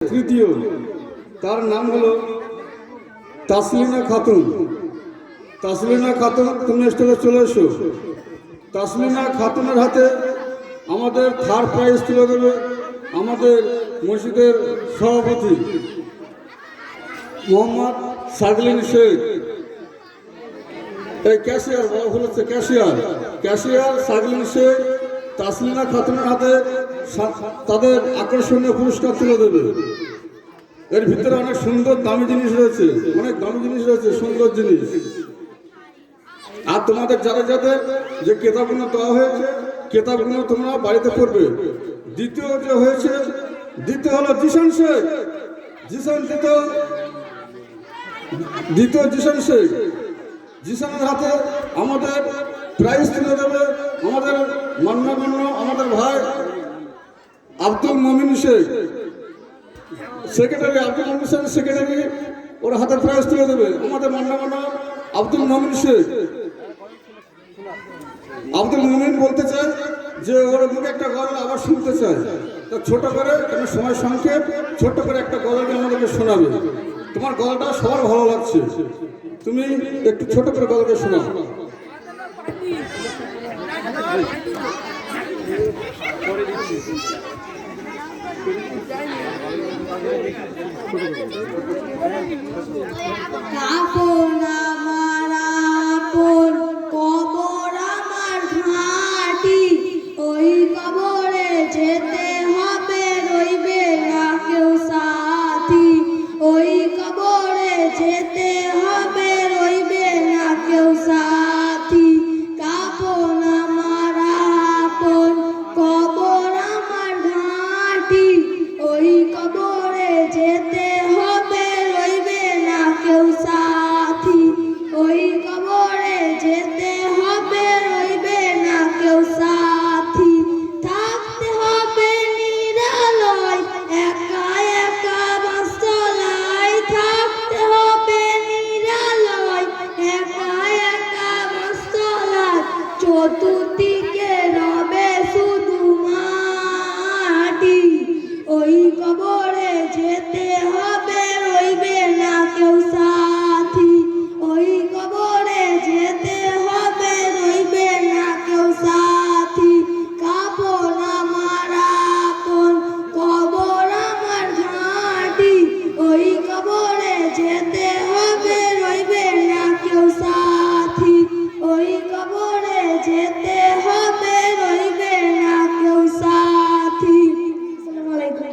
তৃতীয়, তার নাম হলো তাসলিনা খাতুন। তাসলিনা খাতুন, তুমি স্টেজে চলে এসো। তাসলিনা খাতুনের হাতে আমাদের থার্ড প্রাইজ তুলে দেবে আমাদের মসজিদের সভাপতি মোহাম্মদ সাগলিন শেখ। এই ক্যাশিয়ার হচ্ছে ক্যাশিয়ার সাগলিন শেখ তাসলিনা খাতুনের হাতে তাদের আকর্ষণীয় পুরস্কার তুলে দেবে। এর ভিতরে অনেক সুন্দর দামি জিনিস রয়েছে, সুন্দর জিনিস। আর তোমাদের যাদের যে কেতাবগুলো দেওয়া হয়েছে, কেতাবগুলো তোমরা বাড়িতে পড়বে। দ্বিতীয় হলো জিসান শেখ। দ্বিতীয় জিসান শেখ। জিসানের হাতে আমাদের প্রাইজ তুলে দেবে আমাদের মান্যগণ্য আমাদের ভাই আব্দুল মমিন শেখ। সেক্রেটারি আব্দুল মমিন শেখ সেক্রেটারি, ওর হাতে প্রাইজ তুলে দেবে আমাদের মান্যগণ্য আব্দুল মমিন শেখ। আব্দুল মমিন বলতে চায় যে ওর মুখে একটা গজল আবার শুনতে চায়, তা ছোট করে, কেন সময় সংক্ষেপ, ছোট্ট করে একটা গজলকে আমাদেরকে শোনাবে। তোমার গলাটা সবার ভালো লাগছে, তুমি একটু ছোট করে গজলকে শোনাও। কবর আমার ঘাটি, ওই কবরে যেতে হবে, রইবে না কেউ সাথী। ওই কবরে যেতে হবে, রইবে না কেউ সাথী। কাপন আমার আপন, কবর আমার ঘাটি, ওই কবরে যেতে হবে, রইবে না কেউ সাথী। ওই কবরে যেতে হবে, রইবে না কেউ সাথী। থাকতে হবে নিরালয়, একা একা বাসতলায়। থাকতে হবে নিরালয়, একা একা বাসতলায়। চতুর্দিকে রবে শুধু মাটি, ওই কবরে যেতে হবে, রইবে না কেউ সাথী। ওই কবরে যেতে হবে, রইবে না কেউ সাথী। কাপন আমার আপন, কবর আমার ঘাটি, ওই কবরে যেতে হবে, রইবে না কেউ সাথী। ওই কবরে যেতে হবে, রইবে না কেউ সাথী। আসসালামু আলাইকুম।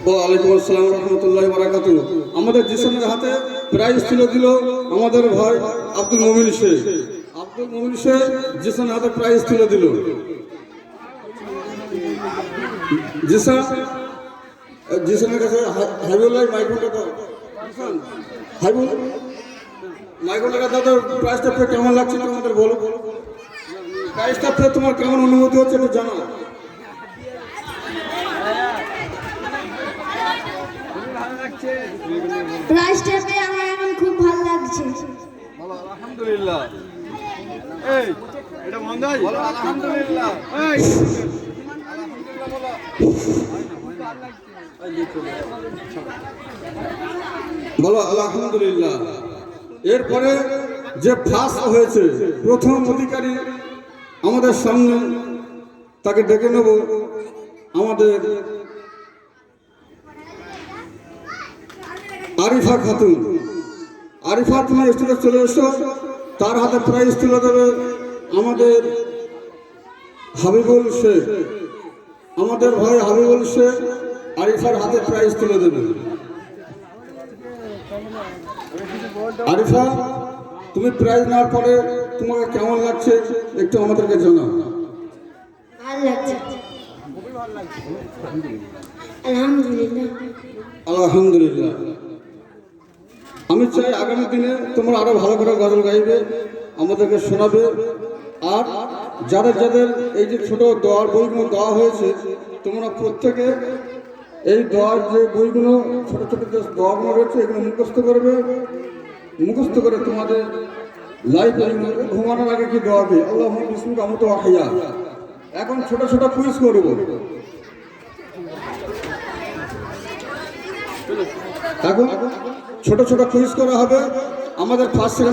ওয়ালাইকুম আসসালাম রহমতুল্লাহি ওয়া বারাকাতুহু। আমাদের জিসানের হাতে প্রাইজ তুলে দিল আমাদের ভাই আব্দুল মমিন শেখ। জিসানের হাতে প্রাইজ তুলে দিল। জিসানের কাছে হাবিবুল্লাহ মাইক্রোটা দাও। হাবিবুল মাইক্রোটা দাও। প্রাইজটা পেয়ে কেমন লাগছে তোমাদের বলো। প্রাইজটা পেয়ে তোমার কেমন অনুভূতি হচ্ছে একটু জানাও। প্রাইজটা পেয়ে আমার এখন খুব ভালো লাগছে। বলো আলহামদুলিল্লাহ। এই এটা বন্ধ হয়, বলো আলহামদুলিল্লাহ। এই আলহামদুলিল্লাহ বলো। বলো আলহামদুলিল্লাহ। এরপরে যে ফার্স্ট হয়েছে, প্রথম অধিকারী আমাদের সামনে, তাকে ডেকে নেব। আমাদের আরিফা খাতুন। আরিফা, তুমি স্টেজে চলে এসো। তার হাতে প্রাইজ তুলে দেবে আমাদের হাবিবুল শেখ। আমাদের ভাই হাবিবুল শেখ আরিফার হাতে প্রাইজ তুলে দেবে। আরিফা, তুমি প্রাইজ নেওয়ার পরে তোমাকে কেমন লাগছে একটু আমাদেরকে জানাও। ভালো লাগছে, আলহামদুলিল্লাহ। আলহামদুলিল্লাহ। আমি চাই আগামী দিনে তোমরা আরো ভালো করে গজল গাইবে, আমাদেরকে শোনাবে। আর যাদের এই যে ছোট দোয়ার বইগুলো দেওয়া হয়েছে, তোমরা প্রত্যেকে এই দোয়ার যে বইগুলো, ছোট ছোট যে দোয়াগুলো রয়েছে, এগুলো মুখস্থ করে তোমাদের লাইফ ঘুমানোর আগে কি দোয়া হবে, আল্লাহুম্মা বিসমিকা আমুতু ওয়া আহইয়া। এখন ছোট ছোট কুইজ করব। এখন ছোট ছোট কুইজ করা হবে। আমাদের ফার্স্ট সেকেন্ড